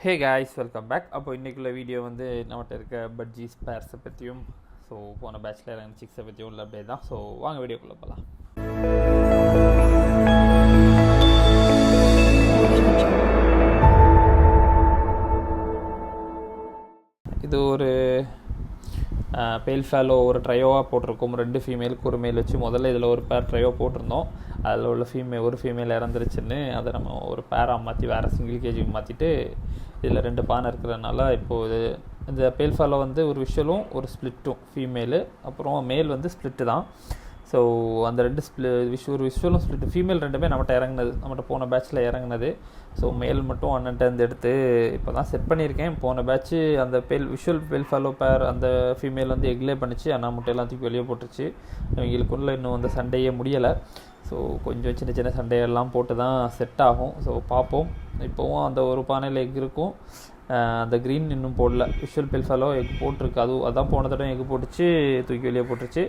Hey guys, welcome back. அப்போ இன்றைக்குள்ள video வந்து நம்மகிட்ட இருக்க பட்ஜீஸ் பேர்ஸை பற்றியும் போன பேச்சுலர் அண்ட் சிக்ஸை பற்றியும் உள்ள அப்படியே தான். வாங்க வீடியோக்குள்ளே போகலாம். இது ஒரு பேல் ஃபேலோ ஒரு ட்ரையோவாக போட்டிருக்கோம். 2 ஃபீமேலுக்கு ஒரு மேல் வச்சு முதல்ல இதில் ஒரு பேர் ட்ரையோ போட்டிருந்தோம். அதில் உள்ள ஒரு ஃபீமேல் இறந்துருச்சுன்னு அதை நம்ம ஒரு பேராக மாற்றி வேறு சிங்கிள் கேஜிக்கு மாற்றிட்டு இதில் 2 பானை இருக்கிறதுனால இப்போது இந்த பேல் ஃபேலோ வந்து ஒரு விஷலும் ஒரு ஸ்ப்ளிட்டும் ஃபீமேலு, அப்புறம் மேல் வந்து ஸ்ப்ளிட்டு தான். ஸோ அந்த 2 ஒரு விஷுவலும் ஸ்ப்ளிட்டு ஃபீமேல் 2மே நம்மகிட்ட போன பேட்சில் இறங்குனது. ஸோ மேல் மட்டும் அண்ணன்ட்டு எடுத்து இப்போ தான் செட் பண்ணியிருக்கேன். போன பேட்ச்சு அந்த விஷுவல் பேல் ஃபாலோ பேர் அந்த ஃபீமேல் வந்து எக்லே பண்ணிச்சு, ஆனால் முட்டையெல்லாம் தூக்கி வெளியே போட்டுருச்சு. இவங்களுக்குள்ள இன்னும் அந்த சண்டையே முடியலை. ஸோ கொஞ்சம் சின்ன சின்ன சண்டையெல்லாம் போட்டு தான் செட் ஆகும். ஸோ பார்ப்போம். இப்போவும் அந்த ஒரு பானையில் எக் இருக்கும். அந்த க்ரீன் இன்னும் போடல. விஷுவல் பேல் ஃபாலோ எக் போட்டிருக்கு. அதான் போன தடவை எக் போட்டுச்சு, தூக்கி வெளியே போட்டுருச்சு.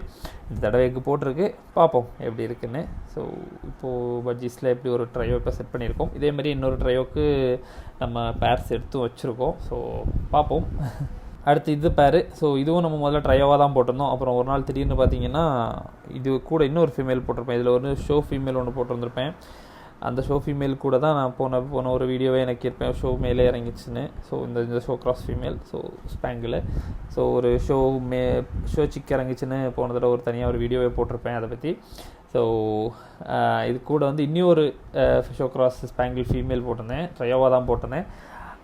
இந்த தடவை எக் போட்டிருக்கு. பார்ப்போம் எப்படி இருக்குன்னு. ஸோ இப்போது பட்ஜீஸில் எப்படி ஒரு ட்ரையோ இப்போ செட் பண்ணியிருக்கோம். இதேமாதிரி இன்னொரு ட்ரையோக்கு நம்ம பேர்ஸ் எடுத்து வச்சுருக்கோம். ஸோ பார்ப்போம். அடுத்து இது பேர். ஸோ இதுவும் நம்ம முதல்ல ட்ரையோவாக தான் போட்டிருந்தோம். அப்புறம் ஒரு நாள் திடீர்னு பார்த்தீங்கன்னா இது கூட இன்னொரு ஃபீமேல் போட்டிருப்பேன். இதில் ஒரு ஷோ ஃபீமேல் ஒன்று போட்டிருந்திருப்பேன். அந்த ஷோ ஃபீமேல் கூட தான் நான் போன ஒரு வீடியோவே எனக்கு இருப்பேன். ஷோ மேலே இறங்கிச்சுன்னு. ஸோ இந்த ஷோ கிராஸ் ஃபீமேல், ஸோ ஸ்பேங்கில். ஸோ ஒரு ஷோ சிக் இறங்கிச்சுன்னு போன தடவை ஒரு தனியாக ஒரு வீடியோவே போட்டிருப்பேன் அதை பற்றி. ஸோ இது கூட வந்து இன்னொரு ஷோ கிராஸ் ஸ்பேங்கிள் ஃபீமேல் போட்டிருந்தேன். ட்ரையோவாக தான் போட்டிருந்தேன்.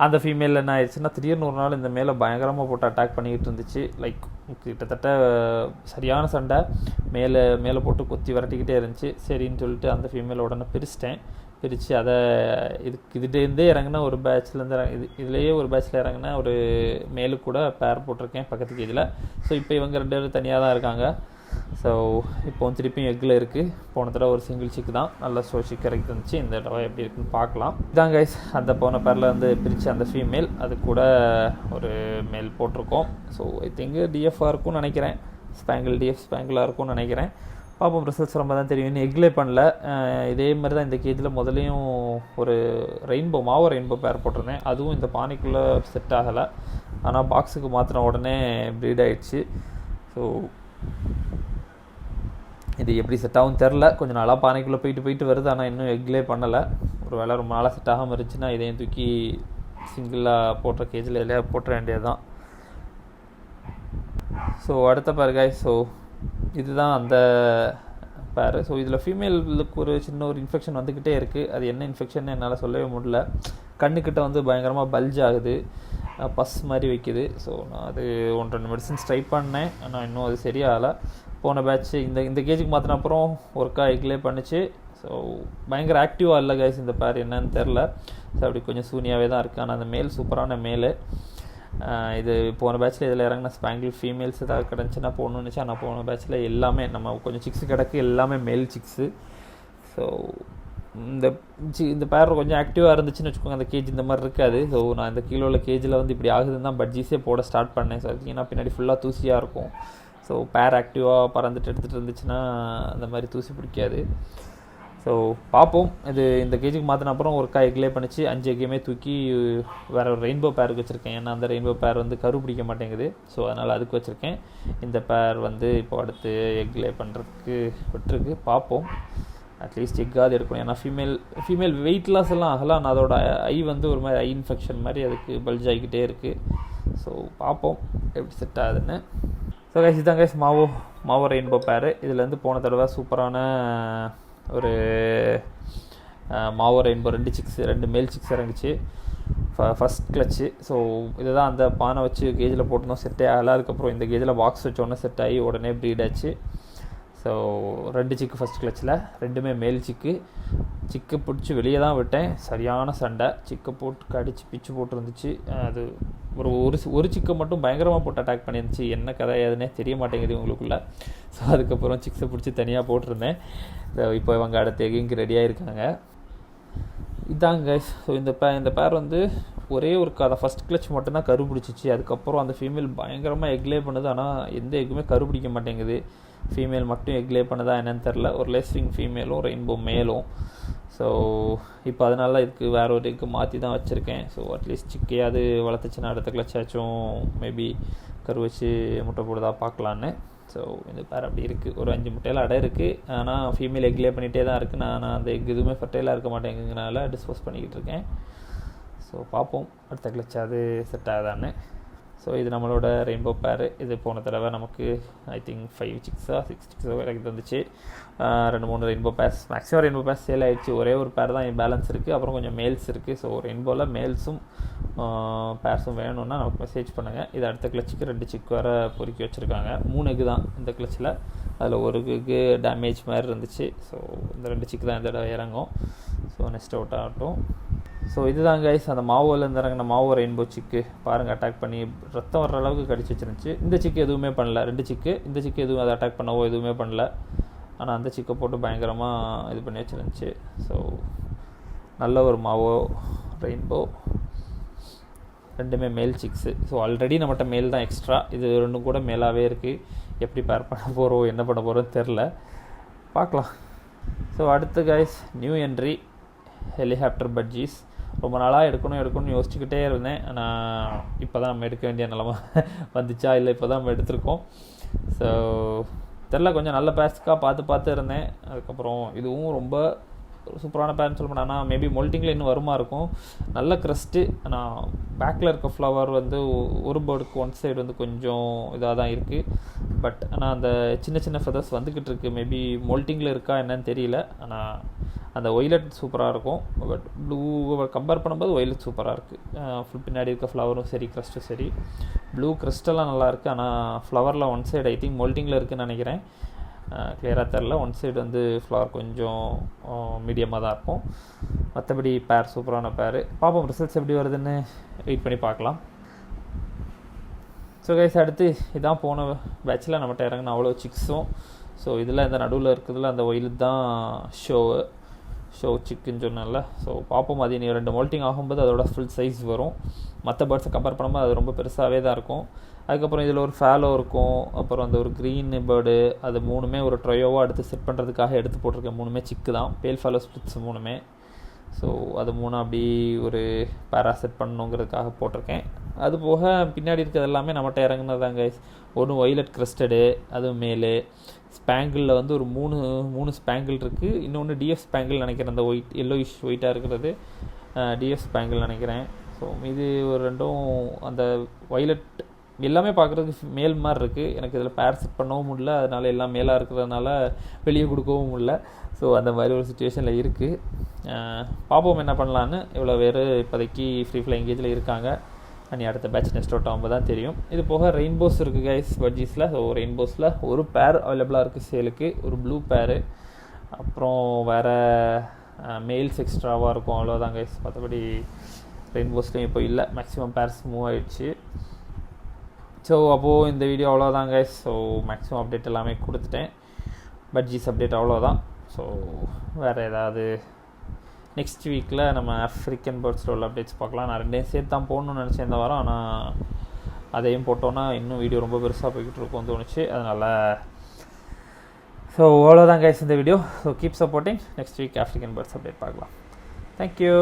அந்த ஃபீமேலில் என்ன ஆயிடுச்சுன்னா திடீர்னு ஒரு நாள் இந்த மேலே பயங்கரமாக போட்டு அட்டாக் பண்ணிக்கிட்டு இருந்துச்சு. லைக் கிட்டத்தட்ட சரியான சண்டை. மேலே போட்டு கொத்தி விரட்டிக்கிட்டே இருந்துச்சு. சரின்னு சொல்லிட்டு அந்த ஃபீமேல் உடனே பிரித்து அதை இதுலேருந்தே இறங்கினா ஒரு பேட்ச்லேருந்து இதுலேயே ஒரு பேட்சில் இறங்கினா ஒரு மேலு கூட பேர் போட்டிருக்கேன் பக்கத்து கேஜில். ஸோ இப்போ இவங்க 2 பேரும் தனியாக தான் இருக்காங்க. ஸோ இப்போ திருப்பியும் எக்கில் இருக்குது. போன தடவை ஒரு சிங்கிள் சிக்கு தான், நல்ல ஷோ சிக் இறக்கி இருந்துச்சு. இந்த தடவை எப்படி இருக்குன்னு பார்க்கலாம். இதான் கைஸ், அந்த போன பேரில் வந்து பிரித்து அந்த ஃபீமேல் அது கூட ஒரு மேல் போட்டிருக்கோம். ஸோ ஐ திங்க் டிஎஃபாக இருக்கும்னு நினைக்கிறேன். ஸ்பேங்கிளாக இருக்கும்னு நினைக்கிறேன். பார்ப்போம், ரிசல்ட்ஸ் ரொம்ப தான் தெரியும். இன்னும் எக்லே பண்ணல. இதே மாதிரி தான் இந்த கேஜில் முதலையும் ஒரு மாவோ ரெயின்போ பேர் போட்டிருந்தேன். அதுவும் இந்த பானைக்குள்ளே செட் ஆகலை. ஆனால் பாக்ஸுக்கு மாற்றின உடனே ப்ரீட் ஆகிடுச்சு. ஸோ இது எப்படி செட் ஆகும் தெரில. கொஞ்சம் நாளாக பானைக்குள்ளே போயிட்டு வருது. ஆனால் இன்னும் எக்லே பண்ணலை. ஒரு வேளை ரொம்ப நாளாக செட் ஆகாமல் இருந்துச்சுன்னா இதையும் தூக்கி சிங்கிளாக போட்டுற கேஜில் எல்லையா போட்டுற வேண்டியது தான். ஸோ அடுத்த பேர் காய். ஸோ இதுதான் அந்த பேர். ஸோ இதில் ஃபீமேலுக்கு ஒரு சின்ன ஒரு இன்ஃபெக்ஷன் வந்துக்கிட்டே இருக்குது. அது என்ன இன்ஃபெக்ஷன் என்னால் சொல்லவே முடியல. கண்ணுக்கிட்ட வந்து பயங்கரமாக பல்ஜ் ஆகுது, பஸ் மாதிரி வைக்குது. ஸோ நான் அது 1-2 மெடிசன்ஸ் ட்ரை பண்ணேன். ஆனால் இன்னும் அது சரியாகலை. போன பேட்ச்சு இந்த கேஜுக்கு மாற்றின அப்புறம் ஒர்க்கா எக்லே பண்ணிச்சு. ஸோ பயங்கர ஆக்டிவாக இல்லை கைஸ் இந்த பேர், என்னன்னு தெரில. ஸோ அப்படி கொஞ்சம் சூனியாகவே தான் இருக்குது. ஆனால் அந்த மேல் சூப்பரான மேலு. இது போன பேட்சில் இதில் இறங்கின ஸ்பேங்கிள் ஃபீமேல்ஸ் ஏதாவது கிடந்துச்சுன்னா போடணுன்னு நினச்சா. ஆனால் போன பேட்சில் எல்லாமே நம்ம கொஞ்சம் சிக்ஸு கிடக்கு, எல்லாமே மேல் சிக்ஸு. ஸோ இந்த பேர் கொஞ்சம் ஆக்டிவாக இருந்துச்சுன்னு வச்சுக்கோங்க, அந்த கேஜ் இந்த மாதிரி இருக்காது. ஸோ நான் இந்த கீழே கேஜில் வந்து இப்படி ஆகுதுன்னு தான் பட்ஜீஸே போட ஸ்டார்ட் பண்ணேன். ஸோ பார்த்தீங்கன்னா பின்னாடி ஃபுல்லாக தூசியாக இருக்கும். ஸோ பேர் ஆக்டிவாக பறந்துட்டு எடுத்துகிட்டு இருந்துச்சுன்னா அந்த மாதிரி தூசி பிடிக்காது. ஸோ பார்ப்போம். இந்த கேஜுக்கு மாற்றின அப்புறம் ஒரு எக்லே பண்ணிச்சு. 5 எக்கையுமே தூக்கி வேறு ஒரு ரெயின்போ பேருக்கு வச்சுருக்கேன். ஏன்னா அந்த ரெயின்போ பேர் வந்து கரு பிடிக்க மாட்டேங்குது. ஸோ அதனால் அதுக்கு வச்சுருக்கேன். இந்த பேர் வந்து இப்போ அடுத்து எக்லே பண்ணுறதுக்கு விட்டுருக்கு. பார்ப்போம். அட்லீஸ்ட் எக்காவது எடுக்கணும். ஏன்னா ஃபீமேல் வெயிட் லாஸ் எல்லாம் ஆகலாம். ஆனால் அதோட ஐ வந்து ஒரு மாதிரி ஐ இன்ஃபெக்ஷன் மாதிரி அதுக்கு பல்ஜ் ஆகிக்கிட்டே இருக்குது. ஸோ பார்ப்போம் எப்படி செட் ஆகுதுன்னு. ஸோ கைஸ் இதான் கைஸ் மாவோ ரெயின்போ பேர். இதில் வந்து போன தடவை சூப்பரான ஒரு மாவோ ரெயின்போ 2 மேல் சிக்ஸ் இறங்குச்சு. ஃபஸ்ட் கிளச்சு. ஸோ இதுதான் அந்த பானை வச்சு கேஜில் போட்டிருந்தோம், செட்டே ஆகலை. அதுக்கப்புறம் இந்த கேஜில் பாக்ஸ் வச்சோடனே செட் ஆகி உடனே ப்ரீட் ஆச்சு. ஸோ 2 சிக்கு ஃபஸ்ட் கிளச்சில், 2மே மேல் சிக்கு பிடிச்சி வெளியே தான் விட்டேன். சரியான சண்டை. சிக்கை போட்டு கடிச்சு பிச்சு போட்டுருந்துச்சு. அது ஒரு சிக்கை மட்டும் பயங்கரமாக போட்டு அட்டாக் பண்ணியிருந்துச்சு. என்ன கதை எதுனே தெரிய மாட்டேங்குது உங்களுக்குள்ள. ஸோ அதுக்கப்புறம் சிக்ஸை பிடிச்சி தனியாக போட்டிருந்தேன். இப்போ இவங்க அடுத்த எகிங்கு ரெடியாக இருக்காங்க. இதாங்க கைஸ். ஸோ இந்த பேர் வந்து ஒரே ஒரு ஃபஸ்ட் கிளச் மட்டும்தான் கரு பிடிச்சிச்சு. அதுக்கப்புறம் அந்த ஃபீமேல் பயங்கரமாக எக்லே பண்ணுது. ஆனால் எந்த எக்குமே கரு பிடிக்க மாட்டேங்குது. ஃபீமேல் மட்டும் எக் லே பண்ணதா என்னன்னு தெரில. ஒரு லேஸ்விங் ஃபீமேலும் ரெயின்போ மேலும். ஸோ இப்போ அதனால இதுக்கு வேறு ஒரு எக்கு மாற்றி தான் வச்சுருக்கேன். ஸோ அட்லீஸ்ட் சிக்கையாவது வளர்த்துச்சுன்னா அடுத்த கிளச்சாச்சும் மேபி கரு வச்சு முட்டை போடுதா பார்க்கலான்னு. ஸோ இந்த பேர் அப்படி இருக்குது. ஒரு 5 முட்டையில் அடை இருக்குது. ஆனால் ஃபீமேல் எக்லே பண்ணிகிட்டே தான் இருக்குது. நான் அந்த எக் எதுவுமே ஃபர்டைலாக இருக்க மாட்டேங்கிறதுனால டிஸ்போஸ் பண்ணிக்கிட்டு இருக்கேன். ஸோ பார்ப்போம் அடுத்த கிளச்சாவது செட் ஆகுதான்னு. ஸோ இது நம்மளோட ரெயின்போ பேர். இது போன தடவை நமக்கு ஐ திங்க் 5 சிக்ஸோ 6 சிக்ஸோ எனக்கு தந்துச்சு. 2-3 rainbow pairs, maximum rainbow pairs sale ஆகிடுச்சு. ஒரே ஒரு பேர் தான் பேலன்ஸ் இருக்குது. அப்புறம் கொஞ்சம் மேல்ஸ் இருக்குது. ஸோ ரெயின்போவில் மேல்ஸும் பேர்ஸும் வேணும்னா நமக்கு மெசேஜ் பண்ணுங்கள். இது அடுத்த கிளச்சுக்கு 2 சிக் வேறு பொறுக்கி வச்சுருக்காங்க. 3 எக்கு தான் இந்த கிளச்சில். அதில் ஒரு எக்கு டேமேஜ் மாதிரி இருந்துச்சு. ஸோ இந்த 2 சிக்கு தான் இந்த தடவை இறங்கும். ஸோ நெக்ஸ்ட் அவுட் ஆகட்டும். ஸோ இதுதான் கைஸ் அந்த மாவோலேருந்து இறங்கின மாவோ ரெயின்போ சிக்கு. பாருங்கள், அட்டாக் பண்ணி ரத்தம் வர்ற அளவுக்கு கடிச்சு வச்சிருந்துச்சு. இந்த சிக்கு எதுவுமே பண்ணல. 2 சிக்கு. இந்த சிக்கு எதுவும் அதை அட்டாக் பண்ணவோ எதுவுமே பண்ணல. ஆனால் அந்த சிக்கை போட்டு பயங்கரமாக இது பண்ணி வச்சிருந்துச்சு. ஸோ நல்ல ஒரு மாவோ ரெயின்போ. 2மே மேல் சிக்ஸு. ஸோ ஆல்ரெடி நம்மகிட்ட மேல் தான் எக்ஸ்ட்ரா. இது 2 கூட மேலாகவே இருக்குது. எப்படி பேர் பண்ண போகிறோம் என்ன பண்ண போகிறோன்னு தெரில, பார்க்கலாம். ஸோ அடுத்து guys new entry helicopter budgies. ரொம்ப நாளாக எடுக்கணும்னு யோசிச்சுக்கிட்டே இருந்தேன். ஆனால் இப்போ தான் நம்ம எடுக்க வேண்டிய நிலமை வந்துச்சா இல்லை இப்போ தான் நம்ம எடுத்திருக்கோம். ஸோ தெரில, கொஞ்சம் நல்ல பேர்ஸ்க்காக பார்த்து இருந்தேன். அதுக்கப்புறம் இதுவும் ரொம்ப சூப்பரான பேர்னு சொல்ல மாட்டேன். ஆனால் மேபி மொல்ட்டிங்கில் இன்னும் வருமா இருக்கும். நல்ல க்ரஸ்ட்டு. ஆனால் பேக்கில் இருக்க ஃப்ளவர் வந்து ஒரு பேர்டுக்கு ஒன் சைடு வந்து கொஞ்சம் இதாக தான் இருக்குது. பட் ஆனால் அந்த சின்ன ஃபெதர்ஸ் வந்துக்கிட்டு இருக்குது. மேபி மொல்ட்டிங்கில் இருக்கா என்னன்னு தெரியல. ஆனால் அந்த ஒய்லட் சூப்பராக இருக்கும். பட் ப்ளூ கம்பேர் பண்ணும்போது ஒய்லட் சூப்பராக இருக்குது. ஃபுல் பின்னாடி இருக்க ஃப்ளவரும் சரி க்ரஸ்ட்டும் சரி. ப்ளூ க்ரிஸ்டெல்லாம் நல்லாயிருக்கு. ஆனால் ஃப்ளவரில் ஒன் சைடு ஐ திங்க் மொல்ட்டிங்கில் இருக்குதுன்னு நினைக்கிறேன். கிளியராக தெரில. ஒன் சைடு வந்து ஃப்ளவர் கொஞ்சம் மீடியமாக தான் இருக்கும். மற்றபடி பேர் சூப்பரான பேர். பார்ப்போம் ரிசல்ட்ஸ் எப்படி வருதுன்னு வெயிட் பண்ணி பார்க்கலாம். ஸோ கைஸ் அடுத்து இதான் போன பேட்சில் நம்மகிட்ட இறங்கின அவ்வளோ சிக்ஸும். ஸோ இதில் இந்த நடுவில் இருக்கிறதுல அந்த ஒயிலுக்கு தான் ஷோ சிக்குன்னு சொன்னால. ஸோ பார்ப்போம். அது நீ 2 மோல்ட்டிங் ஆகும்போது அதோட ஃபுல் சைஸ் வரும். மற்ற பேர்ட்ஸை கம்பேர் பண்ணும்போது அது ரொம்ப பெருசாகவே தான் இருக்கும். அதுக்கப்புறம் இதில் ஒரு ஃபேலோ இருக்கும். அப்புறம் அந்த ஒரு க்ரீன் பேர்டு, அது 3மே ஒரு ட்ரையோவாக அடுத்து செட் பண்ணுறதுக்காக எடுத்து போட்டிருக்கேன். 3மே சிக்கு தான். பேல் ஃபேலோ ஸ்பிளிட்ஸ் 3மே. ஸோ அது 3 அப்படி ஒரு பேரா செட் பண்ணணுங்கிறதுக்காக போட்டிருக்கேன். அது போக பின்னாடி இருக்கிறது எல்லாமே நம்மகிட்ட இறங்குனதாங்க. ஒன்று ஒய்லட் கிறிஸ்டடு, அதுவும் மேலே. ஸ்பேங்கிளில் வந்து ஒரு 3 ஸ்பேங்கிள் இருக்குது. இன்னொன்று டிஎஃப் ஸ்பேங்கிள் நினைக்கிறேன். அந்த எல்லோயிஷ் ஒயிட்டாக இருக்கிறது டிஎஃப் ஸ்பேங்கிள் நினைக்கிறேன். ஸோ இது ஒரு 2ம் அந்த ஒய்லட் எல்லாமே பார்க்குறதுக்கு மேல் மாதிரி இருக்குது. எனக்கு இதில் பேர் செட் பண்ணவும் முடியல. அதனால் எல்லாம் மேலாக இருக்கிறதுனால வெளியே கொடுக்கவும் முடியல. ஸோ அந்த மாதிரி ஒரு சுச்சுவேஷனில் இருக்குது. பார்ப்போம் என்ன பண்ணலான்னு. இவ்வளோ பேர் இப்போதைக்கு ஃப்ரீ ஃப்ளைங் கேஜில் இருக்காங்க. நீ அடுத்த பேட்ச் நெக்ஸ்ட் அவுட் ஆகும்போது தான் தெரியும். இது போக ரெயின்போஸ் இருக்குது கைஸ் பட்ஜீஸில். ஸோ ரெயின்போஸில் ஒரு பேர் அவைலபிளாக இருக்குது சேலுக்கு. ஒரு ப்ளூ பேரு. அப்புறம் வேறு மெயில்ஸ் எக்ஸ்ட்ராவாக இருக்கும். அவ்வளோதான் கைஸ். மற்றபடி ரெயின்போஸ்லேயும் இப்போ இல்லை. மேக்ஸிமம் பேர்ஸ் மூவ் ஆகிடுச்சு. ஸோ அப்போது இந்த வீடியோ அவ்வளோதான் கைஸ். ஸோ மேக்ஸிமம் அப்டேட் எல்லாமே கொடுத்துட்டேன். பட்ஜீஸ் அப்டேட் அவ்வளோதான். ஸோ வேறு ஏதாவது நெக்ஸ்ட் வீக்கில் நம்ம ஆஃப்ரிக்கன் பேர்ட்ஸில் உள்ள அப்டேட்ஸ் பார்க்கலாம். நான் 2யும் சேர்த்து தான் போடணும்னு நினச்சேன் இந்த வாரம். ஆனால் அதையும் போட்டோன்னா இன்னும் வீடியோ ரொம்ப பெருசாக போய்கிட்டு இருக்கும்னு தோணுச்சு. அதனால் ஸோ அவ்வளோதான் கைஸ் இந்த video. So keep supporting. Next week African birds update பார்க்கலாம். தேங்க்யூ.